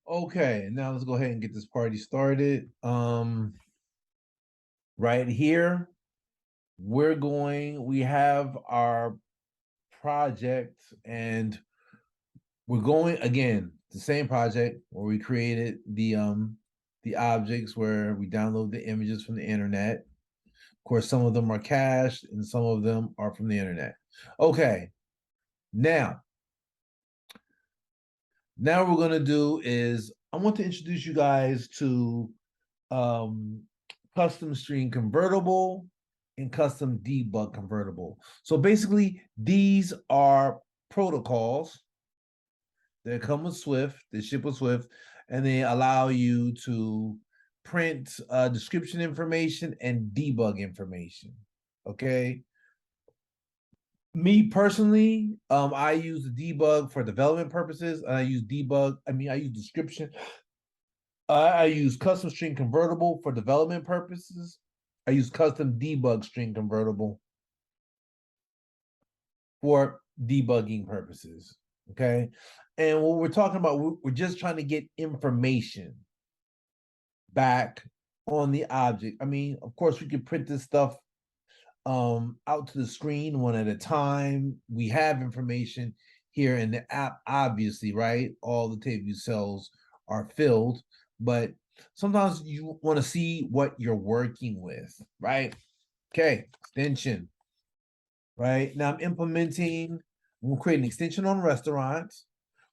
Okay, now let's go ahead and get this party started. Right here, we have our project, and we're going again, the same project where we created the objects where we download the images from the internet. Of course, some of them are cached and some of them are from the internet. Okay, now what we're gonna do is I want to introduce you guys to um, custom string convertible and custom debug convertible. So basically, these are protocols that come with Swift, they ship with Swift, and they allow you to print description information and debug information. Okay. Me personally, I use the debug for development purposes. I use description. I use custom string convertible for development purposes. I use custom debug string convertible for debugging purposes. Okay. And what we're talking about, we're just trying to get information back on the object. I mean, of course, we could print this stuff out to the screen one at a time. We have information here in the app, obviously, right? All the table view cells are filled, but sometimes you want to see what you're working with, right? Okay, extension, right? Now we'll create an extension on restaurants.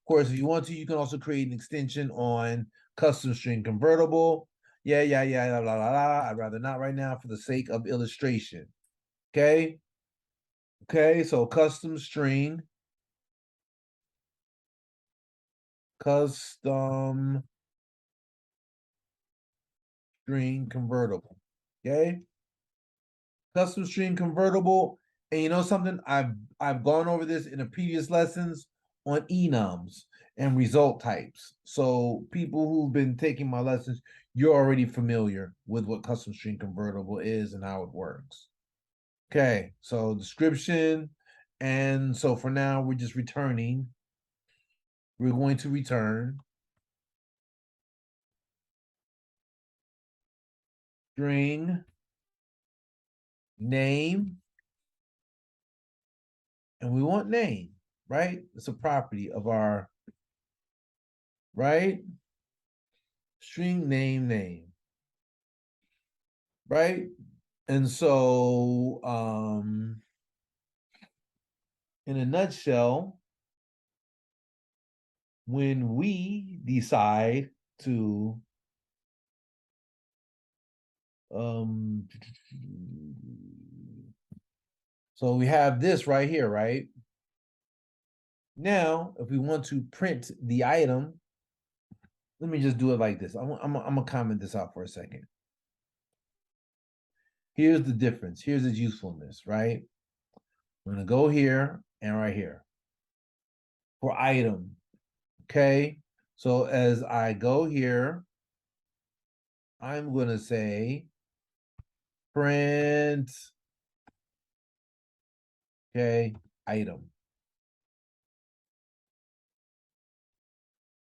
Of course, if you want to, you can also create an extension on custom string convertible. Yeah, blah, blah, blah. I'd rather not right now for the sake of illustration. Okay. Okay, so custom string convertible. Okay. Custom string convertible. And you know something? I've gone over this in the previous lessons on enums and result types. So people who've been taking my lessons, you're already familiar with what custom string convertible is and how it works. Okay, so description. And so for now, we're just returning. We're going to return string name, and we want name, right? It's a property of our, right? String name, right? And so, in a nutshell, when we decide to, so we have this right here, right? Now, if we want to print the item, let me just do it like this. I'm gonna comment this out for a second. Here's the difference. Here's its usefulness, right? I'm gonna go here and right here for item. Okay. So as I go here, I'm gonna say print, okay, item.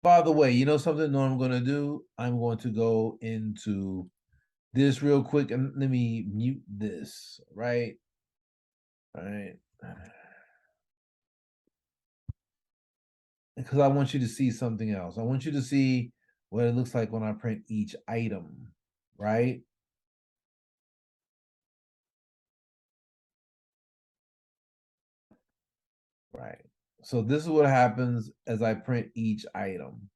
By the way, you know something I'm gonna do? I'm going to go into this real quick and let me mute this, right? All right. Because I want you to see something else. I want you to see what it looks like when I print each item, right? Right. So this is what happens as I print each item.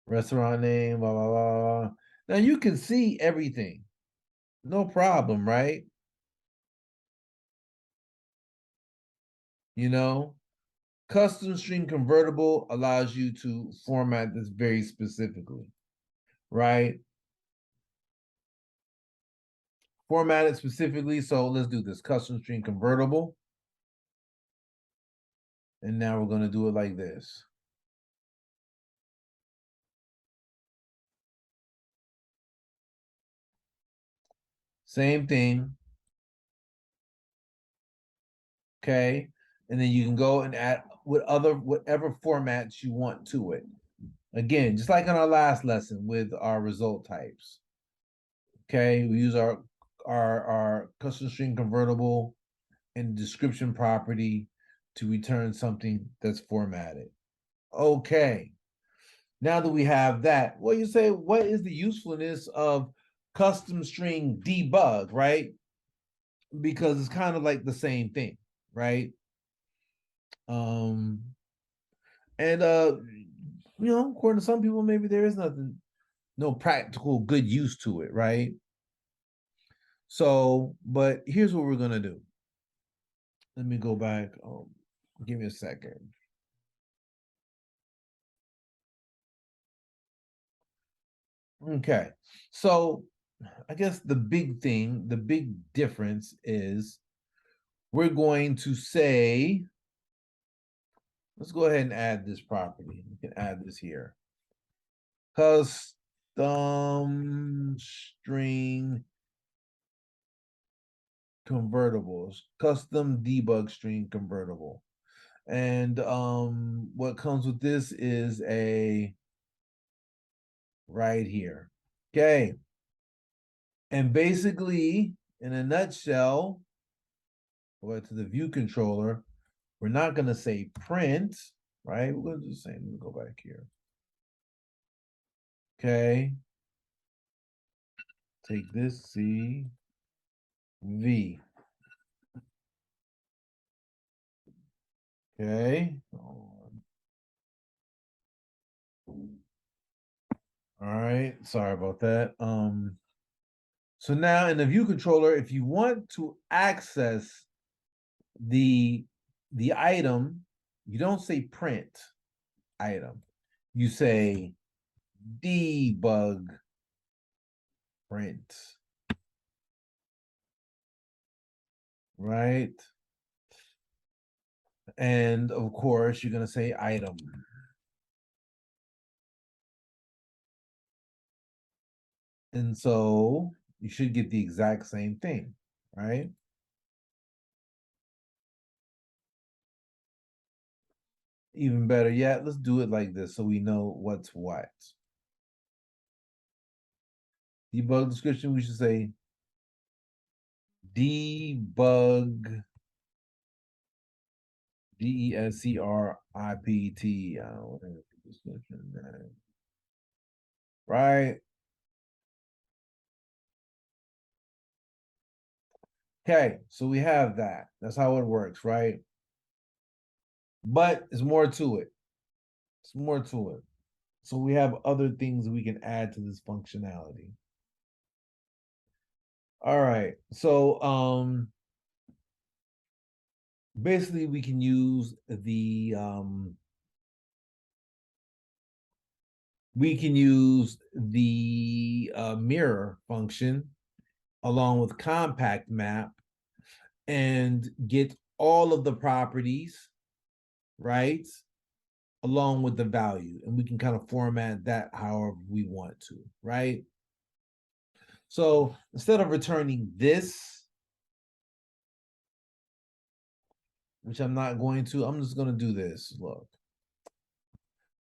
Restaurant name, blah, blah, blah. Now you can see everything. No problem, right? You know, custom string convertible allows you to format this very specifically, right? Format it specifically. So let's do this custom string convertible. And now we're going to do it like this. Same thing. Okay. And then you can go and add whatever formats you want to it. Again, just like in our last lesson with our result types. Okay, we use our custom string convertible and description property to return something that's formatted. Okay, now that we have that, well, you say, what is the usefulness of custom string debug, right? Because it's kind of like the same thing, right? And according to some people, maybe there is no practical good use to it, right? So, but here's what we're gonna do. Let me go back. Give me a second. Okay, so I guess the big difference is we're going to say, let's go ahead and add this property. We can add this here. Custom string convertibles, custom debug string convertible. And what comes with this is a right here. Okay. And basically, in a nutshell, go back to the view controller, we're not going to say print, right? We're going to do the same. Let me go back here. Okay. Take this C, V. Okay. All right. Sorry about that. So now in the view controller, if you want to access the item, you don't say print item. You say debug print. Right? And of course, you're going to say item. And so you should get the exact same thing, right? Even better yet, let's do it like this so we know what's what. Debug description, we should say debug, DESCRIPT, right? Okay, so we have that. That's how it works, right? But there's more to it. It's more to it. So we have other things we can add to this functionality. All right. So basically we can use the mirror function along with compact map and get all of the properties, right? Along with the value. And we can kind of format that however we want to, right? So instead of returning this, which I'm not going to, I'm just going to do this. Look,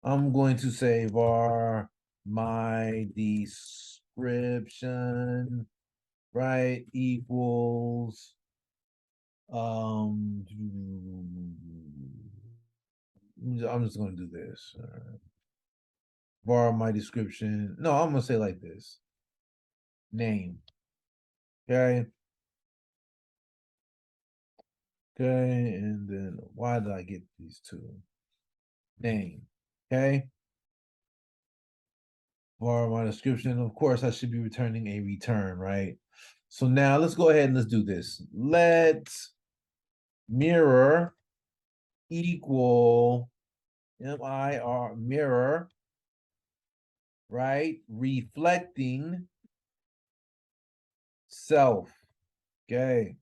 I'm going to say var my description, right, equals I'm just going to do this. Var my description. No, I'm going to say like this. Name. Okay. Okay, and then why did I get these two? Name. Okay. For my description, of course, I should be returning a return, right? So now let's go ahead and let's do this. Let mirror equal MIR mirror, right? Reflecting self. Okay.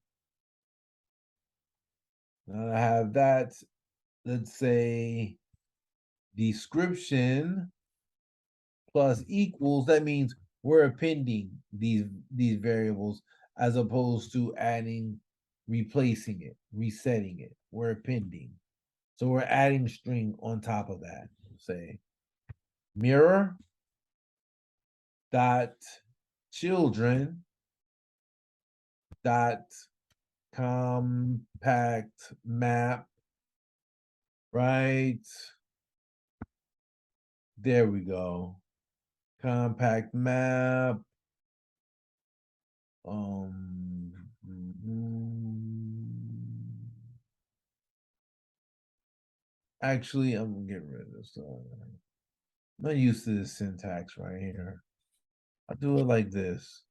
Now I have that. Let's say description plus equals. That means we're appending these variables as opposed to adding, replacing it, resetting it. We're appending. So we're adding string on top of that. Say mirror dot children dot compact map, right? There we go. Compact map. Actually, I'm gonna get rid of this. I'm not used to this syntax right here. I'll do it like this,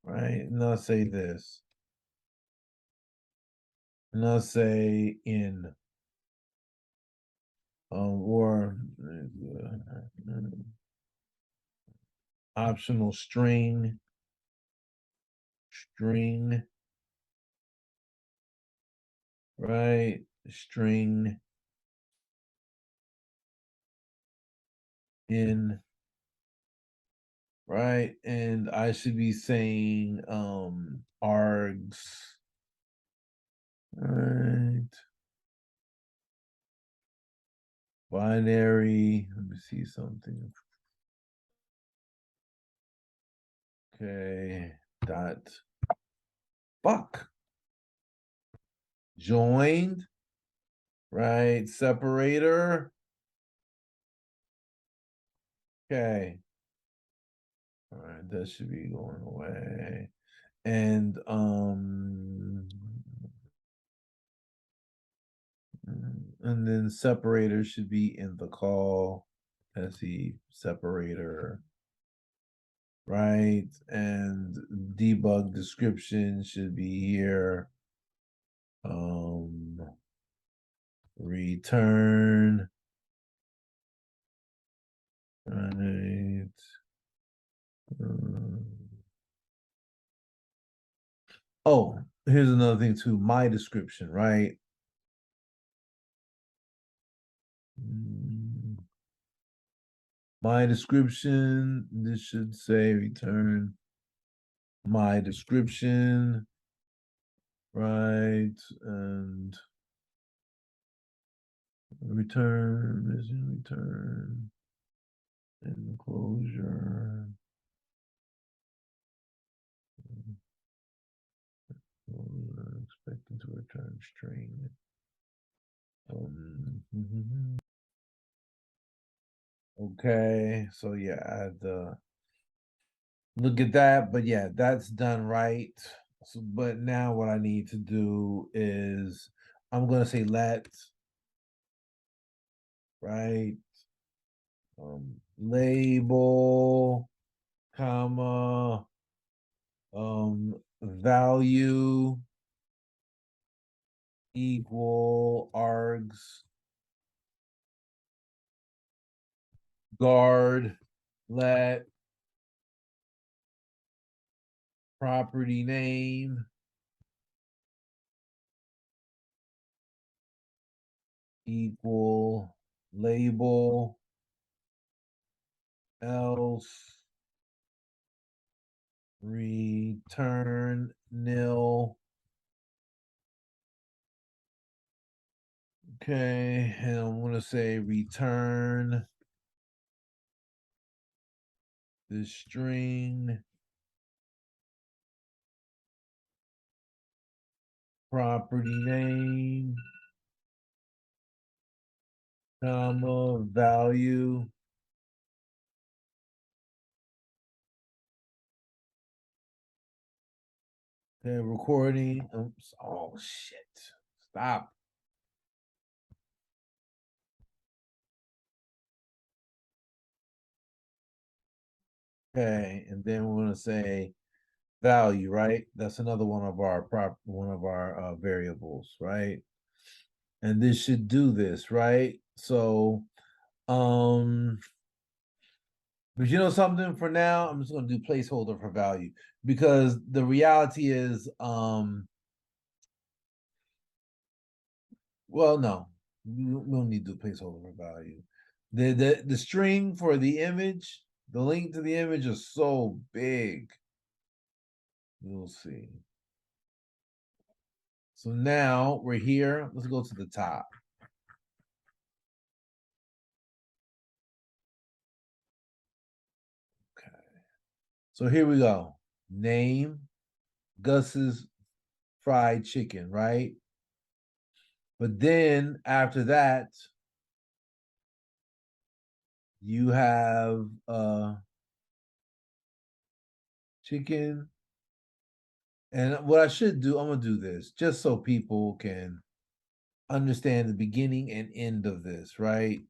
right? And I'll say this. And I'll say in. Or optional string, right? String in, right? And I should be saying args, right? Binary, let me see something. Okay, dot fuck. Joined, right? Separator. Okay. All right, that should be going away. And then separator should be in the call. SE separator, right? And debug description should be here. Return. Right. Oh, here's another thing too. My description, right? My description. This should say return my description, right? And return enclosure. Expecting to return string. Okay, so yeah, I had to look at that, but yeah, that's done right. So, but now what I need to do is I'm gonna say let, right? Label, comma, value equal args guard let property name equal label else return nil. Okay, and I'm gonna say return the string property name comma value. Okay, recording. Oops. Oh shit. Stop. Okay, and then we're gonna say value, right? That's another one of our variables, right? And this should do this, right? So, but you know something, for now, I'm just gonna do placeholder for value because the reality is, well, no, we don't need to do placeholder for value. The string for the image, the link to the image is so big. You'll see. So now we're here. Let's go to the top. So here we go. Name, Gus's fried chicken, right? But then after that, you have chicken. And what I should do, I'm gonna do this just so people can understand the beginning and end of this, right?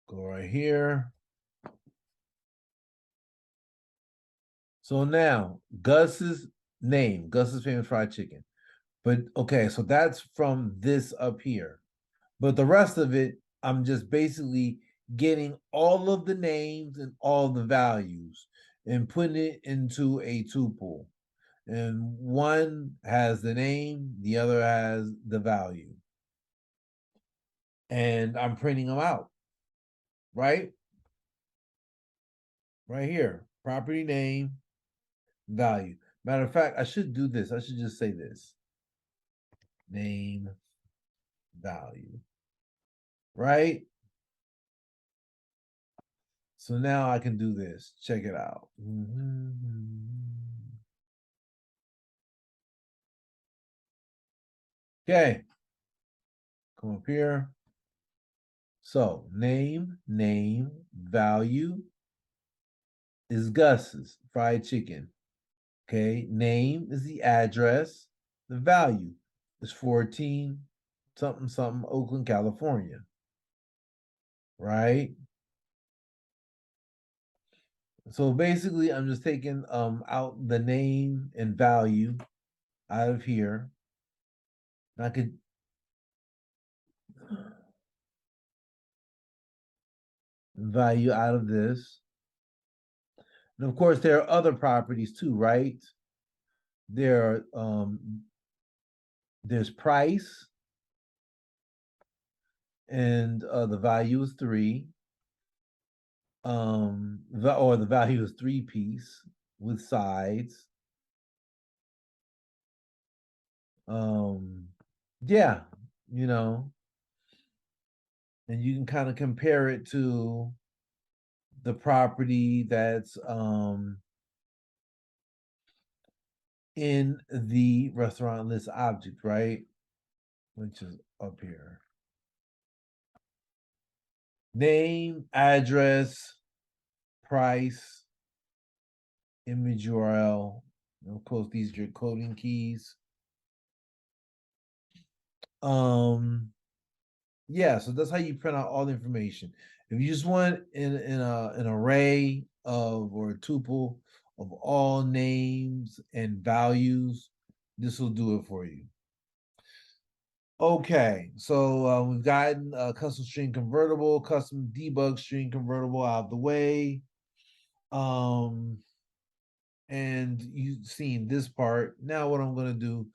Go right here. So now Gus's name, Gus's famous fried chicken. But okay, so that's from this up here. But the rest of it, I'm just basically getting all of the names and all the values and putting it into a tuple. And one has the name, the other has the value. And I'm printing them out, right? Right here. Property name, value. Matter of fact, I should do this. I should just say this. Name, value. Right? So now I can do this. Check it out. Okay. Come up here. So name, value is Gus's fried chicken. Okay. Name is the address. The value is 14 something something Oakland, California. Right? So basically I'm just taking out the name and value out of here. I could value out of this. And of course, there are other properties too, right? There are there's price, and the value is 3. Or the value is 3-piece with sides. Yeah, you know, and you can kind of compare it to the property that's in the restaurant list object, right? Which is up here. Name, address, price, image URL. And of course, these are your coding keys. Yeah, so that's how you print out all the information. If you just want an array of or a tuple of all names and values, this will do it for you. Okay, so we've gotten a custom string convertible, custom debug string convertible out of the way. And you've seen this part. Now what I'm going to do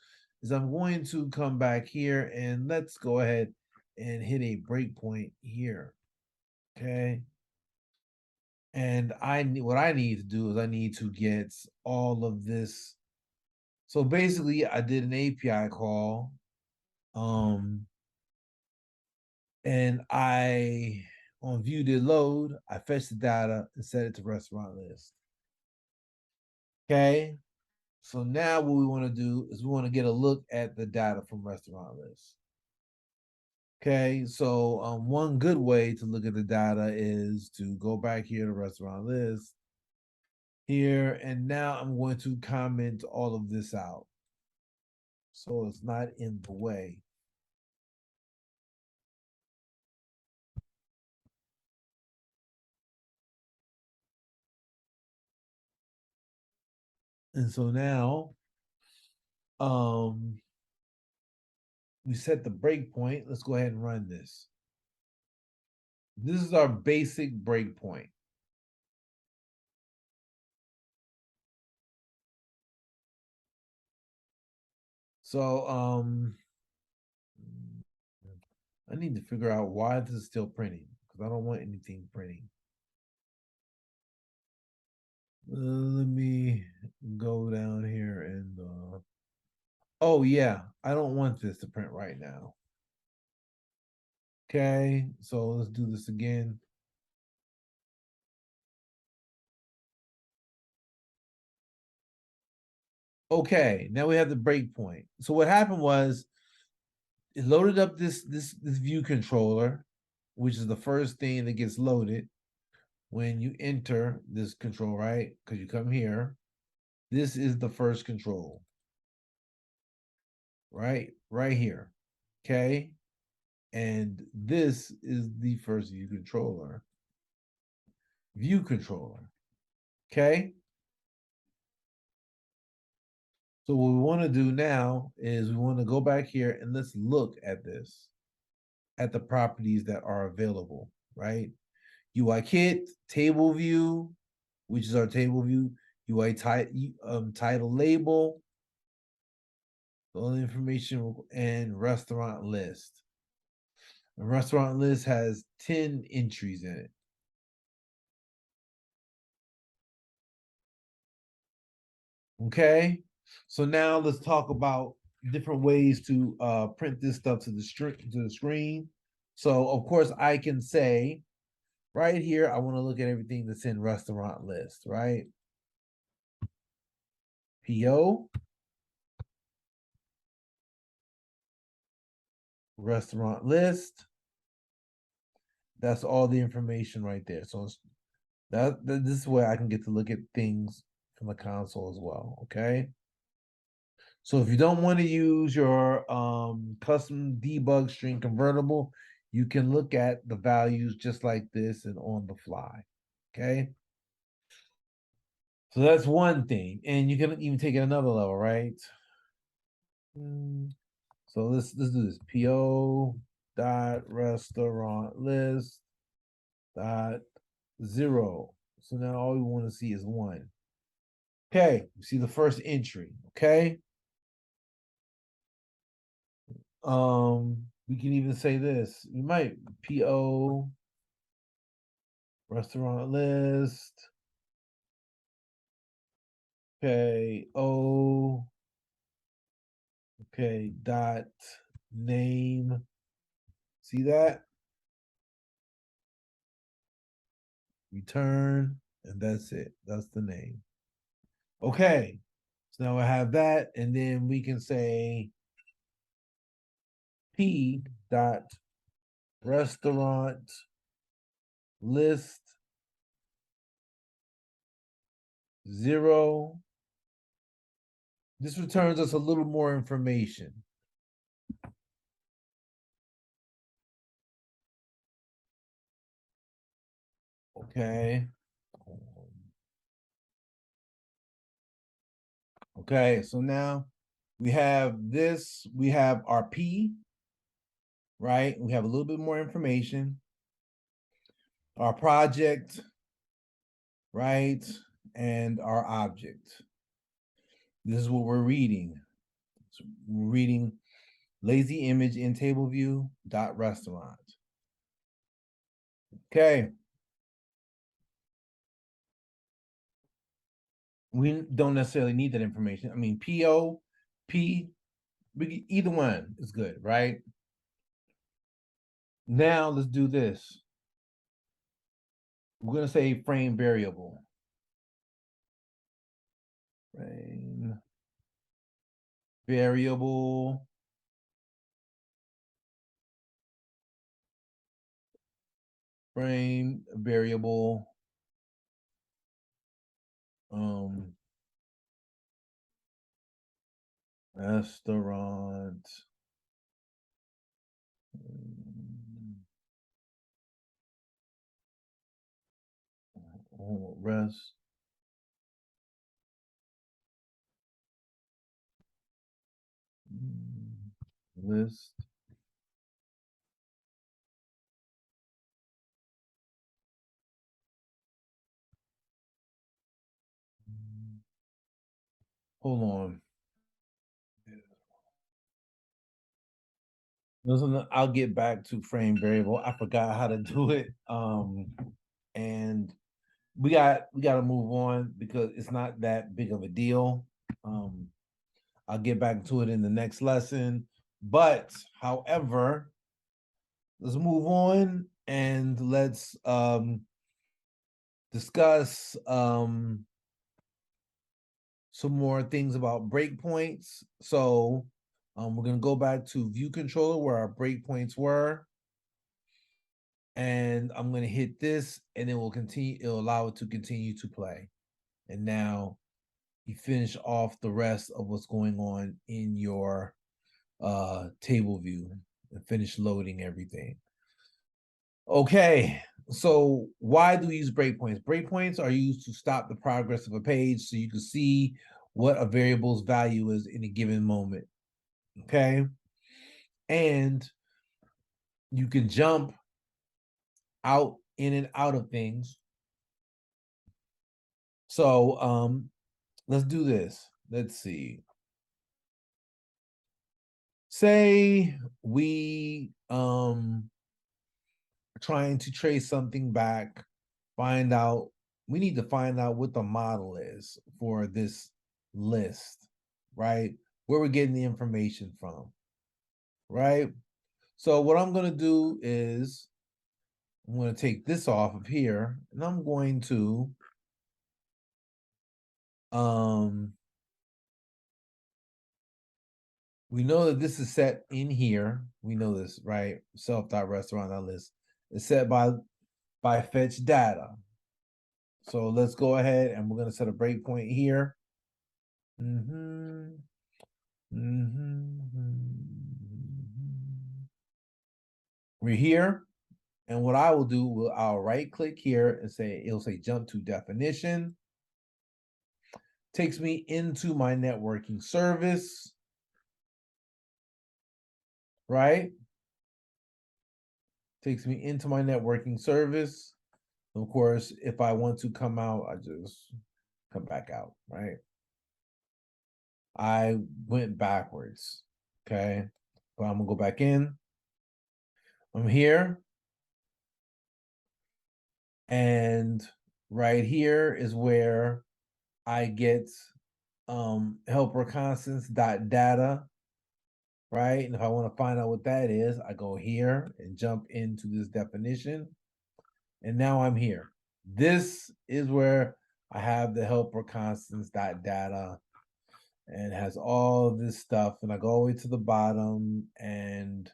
is I'm going to come back here and let's go ahead and hit a breakpoint here. Okay. And what I need to do is I need to get all of this. So basically I did an API call. And on view did load, I fetched the data and set it to restaurant list. Okay. So now what we want to do is we want to get a look at the data from restaurant list. Okay, so one good way to look at the data is to go back here to restaurant list here, and now I'm going to comment all of this out so it's not in the way. And so now we set the breakpoint. Let's go ahead and run this. This is our basic breakpoint. So I need to figure out why this is still printing because I don't want anything printing. Let me go down here and Oh yeah, I don't want this to print right now. Okay, so let's do this again. Okay, now we have the breakpoint. So what happened was it loaded up this view controller, which is the first thing that gets loaded when you enter this control, right? Because you come here. This is the first control, right? Right here. Okay. And this is the first view controller. View controller. Okay. So what we want to do now is we want to go back here and let's look at this, at the properties that are available, right? UI kit, table view, which is our table view, UI title label, all the information, and restaurant list. The restaurant list has 10 entries in it. Okay, so now let's talk about different ways to print this stuff to the screen. So of course I can say right here, I want to look at everything that's in restaurant list, right? PO, restaurant list. That's all the information right there. So this is where I can get to look at things from the console as well. Okay. So if you don't want to use your custom debug string convertible, you can look at the values just like this and on the fly. Okay. So that's one thing. And you can even take it another level, right? So let's do this. PO dot restaurant list dot 0. So now all we want to see is 1. Okay, you see the first entry. Okay. We can even say this. We might PO restaurant list. Okay, O. Okay, dot name. See that? Return, and that's it. That's the name. Okay, so now I have that, and then we can say P dot restaurant list 0. This returns us a little more information. Okay. Okay, so now we have this, we have our P, right? We have a little bit more information. Our project, right? And our object. This is what we're reading. So we're reading lazy image in table view dot restaurant. Okay. We don't necessarily need that information. I mean, PO, P, either one is good, right? Now let's do this. We're going to say frame variable. Frame variable. Frame variable. Restaurant. Rest. List. Hold on. Listen, I'll get back to frame variable. I forgot how to do it. And we got to move on because it's not that big of a deal. I'll get back to it in the next lesson. But however, let's move on and let's discuss some more things about breakpoints. So we're going to go back to view controller where our breakpoints were. And I'm going to hit this and it will continue. It'll allow it to continue to play. And now you finish off the rest of what's going on in your table view and finish loading everything. Okay, so why do we use breakpoints? Breakpoints are used to stop the progress of a page so you can see what a variable's value is in a given moment. Okay, and you can jump out, in and out of things. So let's do this. Let's see. Say we trying to trace something back, we need to find out what the model is for this list, right? Where we're getting the information from, right? So what I'm going to do is I'm going to take this off of here and I'm going to we know that this is set in here. We know this, right? Self.restaurant.list is set by fetch data. So let's go ahead and we're going to set a breakpoint here. We're here. And what I will do, I'll right click here and say, it'll say jump to definition. Takes me into my networking service, right? Takes me into my networking service. Of course, if I want to come out, I just come back out, right? I went backwards, okay? But I'm gonna go back in. I'm here. And right here is where I get helper constants data, right? And if I want to find out what that is, I go here and jump into this definition. And now I'm here. This is where I have the helper constants data and it has all this stuff. And I go all the way to the bottom and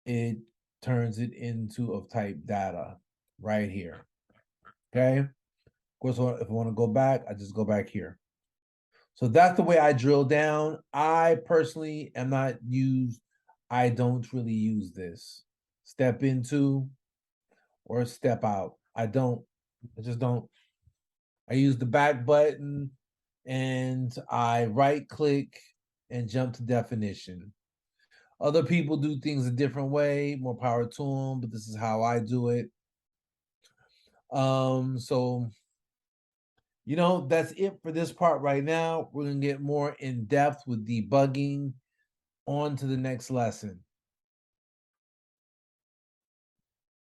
it turns it into of type data right here. Okay. Of course, if I want to go back, I just go back here. So that's the way I drill down. I personally am not I don't really use this. Step into or step out. I just don't. I use the back button and I right click and jump to definition. Other people do things a different way, more power to them, but this is how I do it. So that's it for this part right now. We're gonna get more in depth with debugging on to the next lesson.